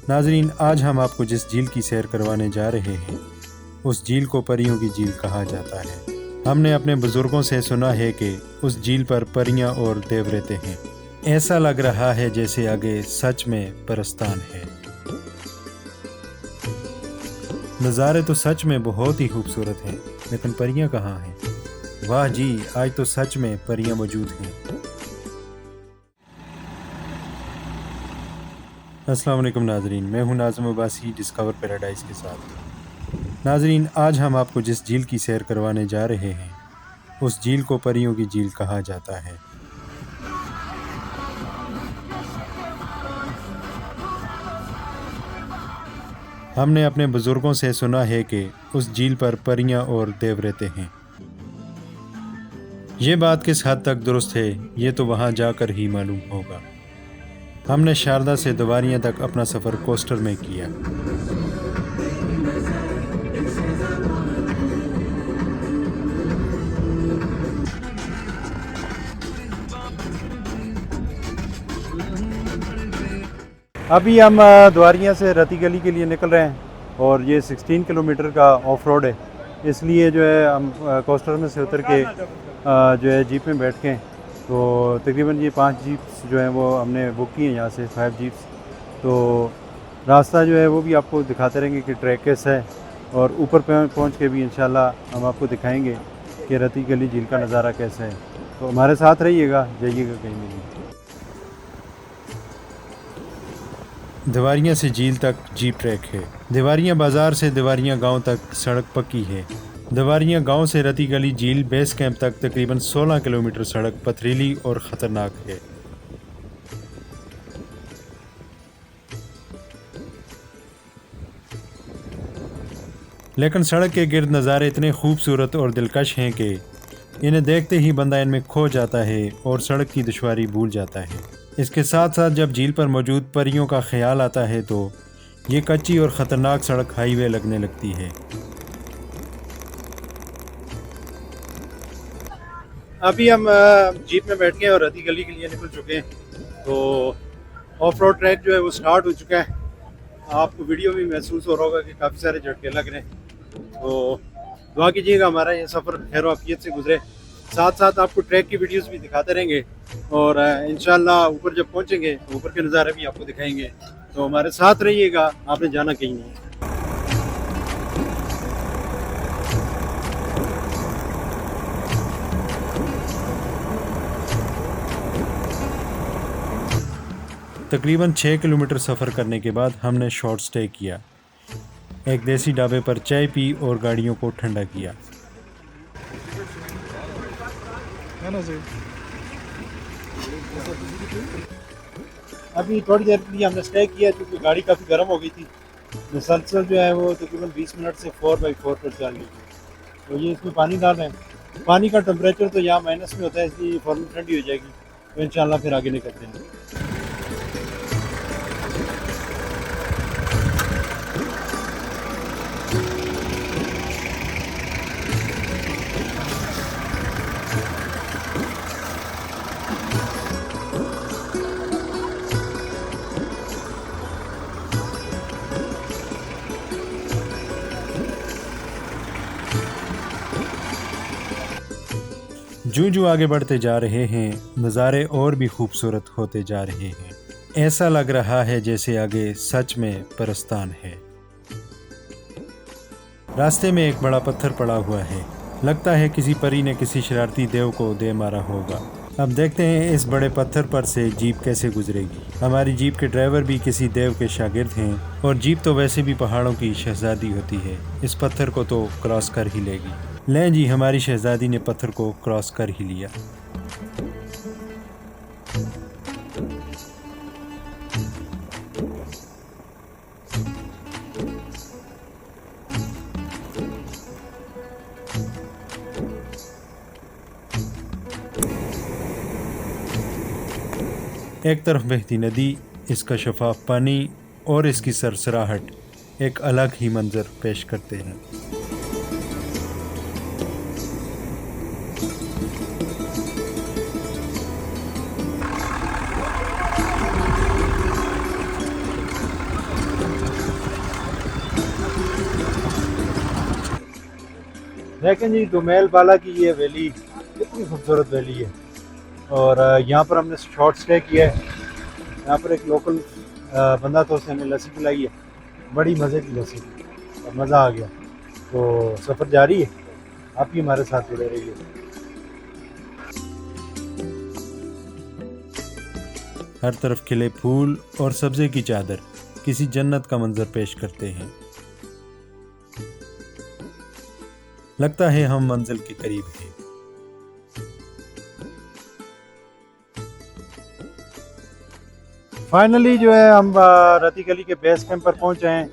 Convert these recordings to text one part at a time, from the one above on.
नाजरीन, आज हम आपको जिस झील की सैर करवाने जा रहे हैं उस झील को परियों की झील कहा जाता है। हमने अपने बुजुर्गों से सुना है कि उस झील पर परियां और देव रहते हैं। ऐसा लग रहा है जैसे आगे सच में परस्तान है। नज़ारे तो सच में बहुत ही खूबसूरत हैं, लेकिन परियां कहाँ हैं? वाह जी, आज तो सच में परियां मौजूद हैं। अस्सलाम वालेकुम नाजरीन, मैं हूं नाज़िम अब्बासी डिस्कवर पैराडाइज के साथ। नाजरीन, आज हम आपको जिस झील की सैर करवाने जा रहे हैं उस झील को परियों की झील कहा जाता है। हमने अपने बुजुर्गों से सुना है कि उस झील पर परियां और देव रहते हैं। ये बात किस हद तक दुरुस्त है, ये तो वहाँ जाकर ही मालूम होगा। हमने शारदा से दोबारियां तक अपना सफ़र कोस्टर में किया। अभी हम द्वारियां से रती गली के लिए निकल रहे हैं और ये 16 किलोमीटर का ऑफ रोड है, इसलिए जो है हम कोस्टर में से उतर के जो है जीप में बैठ के, तो तकरीबन ये 5 जीप्स जो हैं वो हमने बुक की हैं यहाँ से, 5 जीप्स। तो रास्ता जो है वो भी आपको दिखाते रहेंगे कि ट्रैक कैसा है, और ऊपर पहुँच के भी इंशाल्लाह हम आपको दिखाएंगे कि रती गली झील का नज़ारा कैसा है। तो हमारे साथ रहिएगा, जाइएगा कहीं नहीं। देवारियां से झील तक जीप ट्रैक है। देवारियां बाज़ार से देवारियां गांव तक सड़क पक्की है। देवारियां गांव से रती गली झील बेस कैंप तक तकरीबन 16 किलोमीटर सड़क पथरीली और ख़तरनाक है। लेकिन सड़क के गिर्द नज़ारे इतने खूबसूरत और दिलकश हैं कि इन्हें देखते ही बंदा इनमें खो जाता है और सड़क की दुश्वारी भूल जाता है। इसके साथ साथ जब झील पर मौजूद परियों का ख्याल आता है तो ये कच्ची और ख़तरनाक सड़क हाईवे लगने लगती है। अभी हम जीप में बैठ गए और रती गली के लिए निकल चुके हैं। तो ऑफ रोड ट्रैक जो है वो स्टार्ट हो चुका है। आपको वीडियो भी महसूस हो रहा होगा कि काफ़ी सारे झटके लग रहे हैं। तो दुआ कीजिएगा हमारा ये सफ़र खैर वाफियत से गुजरे। साथ साथ आपको ट्रैक की वीडियोस भी दिखाते रहेंगे और इंशाल्लाह ऊपर जब पहुंचेंगे तो ऊपर के नज़ारे भी आपको दिखाएंगे। तो हमारे साथ रहिएगा, आपने जाना कहीं नहीं। तकरीबन 6 किलोमीटर सफ़र करने के बाद हमने शॉर्ट स्टे किया। एक देसी ढाबे पर चाय पी और गाड़ियों को ठंडा किया। अभी थोड़ी देर के लिए हमने स्टे किया क्योंकि गाड़ी काफ़ी गर्म हो गई थी। मुसलसल जो है वो तकरीबन 20 मिनट से 4x4 पर चल रही थी। तो ये इसमें पानी डाल रहे हैं। पानी का टेम्परेचर तो यहाँ माइनस में होता है, इसलिए फ़ौरन ठंडी हो जाएगी। तो इंशाल्लाह फिर आगे निकलते हैं। जूं जूं आगे बढ़ते जा रहे हैं, नज़ारे और भी खूबसूरत होते जा रहे हैं। ऐसा लग रहा है जैसे आगे सच में परस्तान है। रास्ते में एक बड़ा पत्थर पड़ा हुआ है, लगता है किसी परी ने किसी शरारती देव को दे मारा होगा। अब देखते हैं इस बड़े पत्थर पर से जीप कैसे गुजरेगी। हमारी जीप के ड्राइवर भी किसी देव के शागिर्द हैं, और जीप तो वैसे भी पहाड़ों की शहजादी होती है, इस पत्थर को तो क्रॉस कर ही लेगी। लें जी, हमारी शहजादी ने पत्थर को क्रॉस कर ही लिया। एक तरफ बहती नदी, इसका शफाफ पानी और इसकी सरसराहट एक अलग ही मंजर पेश करते हैं। देखें जी, दुमेल बाला की ये वैली कितनी खूबसूरत वैली है। और यहाँ पर हमने शॉर्ट स्टे किया है। यहाँ पर एक लोकल बंदा था, उसने हमें लस्सी पिलाई है, बड़ी मज़े की लस्सी और मज़ा आ गया। तो सफ़र जारी है, आप भी हमारे साथ जुड़े रहिए। हर तरफ खिले फूल और सब्ज़े की चादर किसी जन्नत का मंजर पेश करते हैं। लगता है हम मंजिल के करीब हैं। फाइनली जो है हम रती गली के बेस कैंप पर पहुंचे हैं।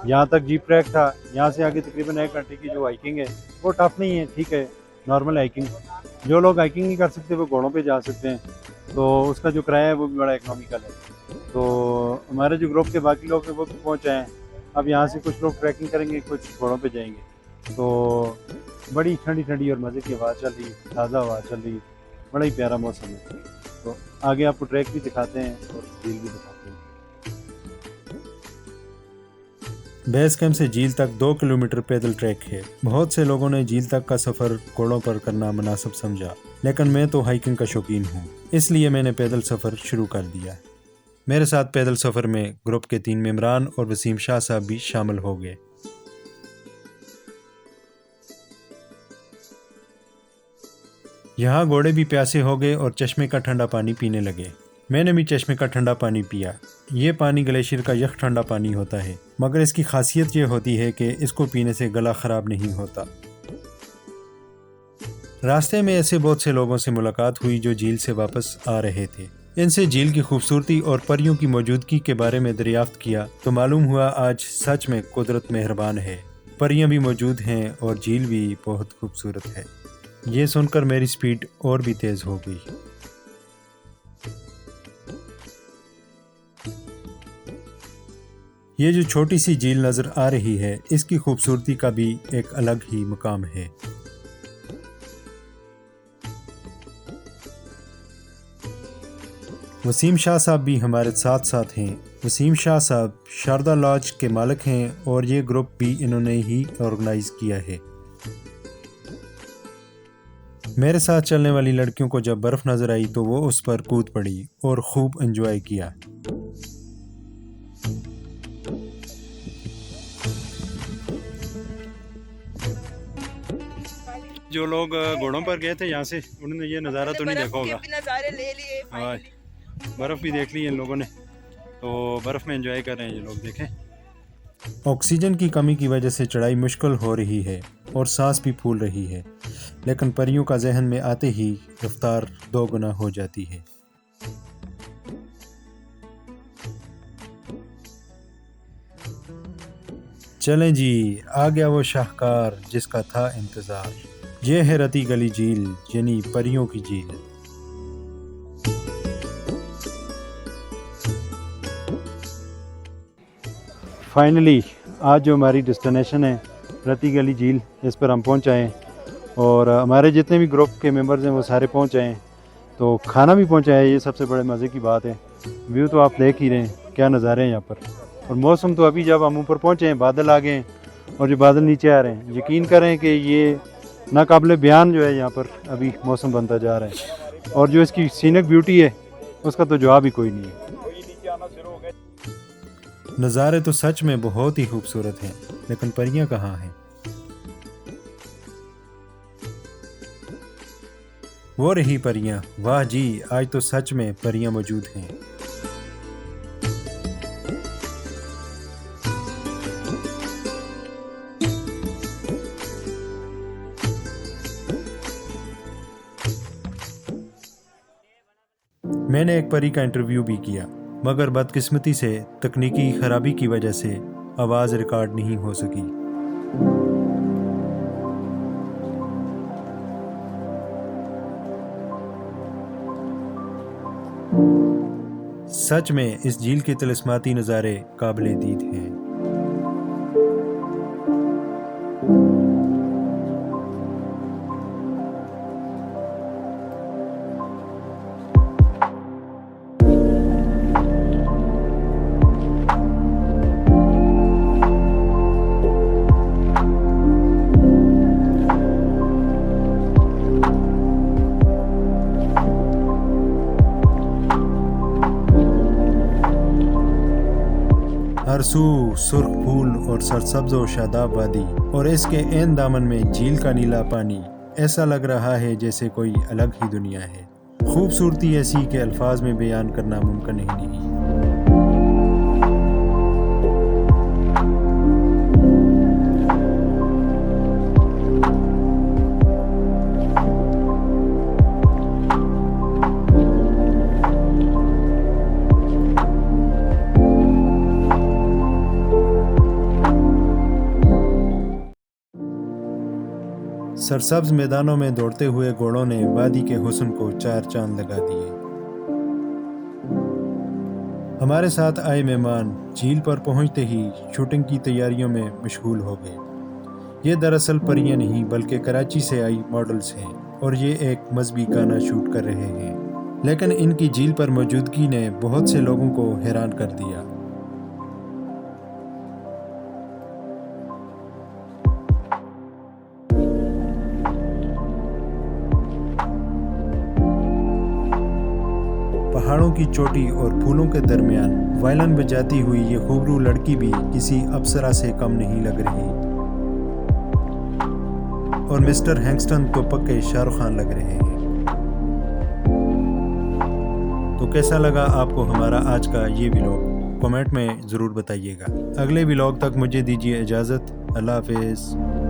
यहाँ तक जीप ट्रैक था, यहाँ से आगे तकरीबन 1 घंटे की जो हाइकिंग है वो टफ नहीं है, ठीक है, नॉर्मल हाइकिंग। जो लोग हाइकिंग नहीं कर सकते वो घोड़ों पे जा सकते हैं, तो उसका जो किराया है वो भी बड़ा इकोनॉमिकल है। तो हमारे जो ग्रुप के बाकी लोग हैं वो भी पहुँच आए हैं। अब यहाँ से कुछ लोग ट्रैकिंग करेंगे, कुछ घोड़ों पे जाएंगे। तो बड़ी ठंडी ठंडी और मज़े की हवा चल रही है, ताज़ा हवा चल रही है, बड़ा ही प्यारा मौसम है। तो आगे आपको ट्रैक भी दिखाते हैं और झील भी दिखाते हैं। बेस कैंप से झील तक 2 किलोमीटर पैदल ट्रैक है। बहुत से लोगों ने झील तक का सफ़र घोड़ों पर करना मुनासिब समझा, लेकिन मैं तो हाइकिंग का शौकीन हूँ, इसलिए मैंने पैदल सफ़र शुरू कर दिया। मेरे साथ पैदल सफ़र में ग्रुप के 3 मेंबरान और वसीम शाह साहब भी शामिल हो गए। यहाँ घोड़े भी प्यासे हो गए और चश्मे का ठंडा पानी पीने लगे। मैंने भी चश्मे का ठंडा पानी पिया। ये पानी ग्लेशियर का यख ठंडा पानी होता है, मगर इसकी खासियत ये होती है कि इसको पीने से गला ख़राब नहीं होता। रास्ते में ऐसे बहुत से लोगों से मुलाकात हुई जो झील से वापस आ रहे थे। इनसे झील की खूबसूरती और परियों की मौजूदगी के बारे में दरियाफ्त किया तो मालूम हुआ आज सच में कुदरत मेहरबान है। परियां भी मौजूद हैं और झील भी बहुत खूबसूरत है। ये सुनकर मेरी स्पीड और भी तेज़ हो गई। ये जो छोटी सी झील नज़र आ रही है, इसकी खूबसूरती का भी एक अलग ही मुकाम है। वसीम शाह साहब भी हमारे साथ साथ हैं। वसीम शाह साहब शारदा लॉज के मालिक हैं और ये ग्रुप भी इन्होंने ही ऑर्गेनाइज किया है। मेरे साथ चलने वाली लड़कियों को जब बर्फ़ नज़र आई तो वो उस पर कूद पड़ी और खूब एंजॉय किया। जो लोग घोड़ों पर गए थे यहाँ से, उन्होंने ये नज़ारा तो नहीं देखा होगा। नज़ारे ले लिए, हाँ, बर्फ़ भी देख ली इन लोगों ने, तो बर्फ़ में एंजॉय कर रहे हैं ये लोग। देखें, ऑक्सीजन की कमी की वजह से चढ़ाई मुश्किल हो रही है और सांस भी फूल रही है, लेकिन परियों का जहन में आते ही रफ्तार 2 गुना हो जाती है। चलें जी, आ गया वो शाहकार जिसका था इंतज़ार। ये है रती गली झील, यानी परियों की झील। फाइनली आज जो हमारी डेस्टिनेशन है रती गली झील, इस पर हम पहुँच आए हैं। और हमारे जितने भी ग्रुप के मेंबर्स हैं वो सारे पहुँच आए हैं। तो खाना भी पहुँचा है, ये सबसे बड़े मज़े की बात है। व्यू तो आप देख ही रहे हैं, क्या नज़ारे हैं यहाँ पर। और मौसम तो अभी जब हम ऊपर पहुँचे हैं बादल आ गए हैं, और जो बादल नीचे आ रहे हैं, यकीन करें कि ये नाकाबिले बयान जो है यहाँ पर अभी मौसम बनता जा रहा है। और जो इसकी सीनिक ब्यूटी है उसका तो जवाब ही कोई नहीं है। नज़ारे तो सच में बहुत ही खूबसूरत हैं, लेकिन परियां कहाँ हैं? वो रही परियां। वाह जी, आज तो सच में परियां मौजूद हैं। मैंने एक परी का इंटरव्यू भी किया, मगर बदकिस्मती से तकनीकी खराबी की वजह से आवाज़ रिकॉर्ड नहीं हो सकी। सच में इस झील के तिलिस्माती नज़ारे काबिले दीद हैं। हर सू सुर्ख फूल और सरसब्ज व शादाब वादी और इसके ऐन दामन में झील का नीला पानी। ऐसा लग रहा है जैसे कोई अलग ही दुनिया है। खूबसूरती ऐसी कि अल्फाज में बयान करना मुमकिन ही नहीं। सरसब्ज मैदानों में दौड़ते हुए घोड़ों ने वादी के हुस्न को चार चांद लगा दिए। हमारे साथ आए मेहमान झील पर पहुंचते ही शूटिंग की तैयारियों में मशगूल हो गए। ये दरअसल परियां नहीं बल्कि कराची से आई मॉडल्स हैं और ये एक मजहबी गाना शूट कर रहे हैं। लेकिन इनकी झील पर मौजूदगी ने बहुत से लोगों को हैरान कर दिया। पहाड़ों की चोटी और फूलों के दरमियान वायलिन बजाती हुई ये खूबरू लड़की भी किसी अप्सरा से कम नहीं लग रही और मिस्टर हैंगस्टन तो पक्के शाहरुख खान लग रहे हैं। तो कैसा लगा आपको हमारा आज का ये व्लॉग? कमेंट में ज़रूर बताइएगा। अगले व्लॉग तक मुझे दीजिए इजाज़त। अल्लाह हाफिज़।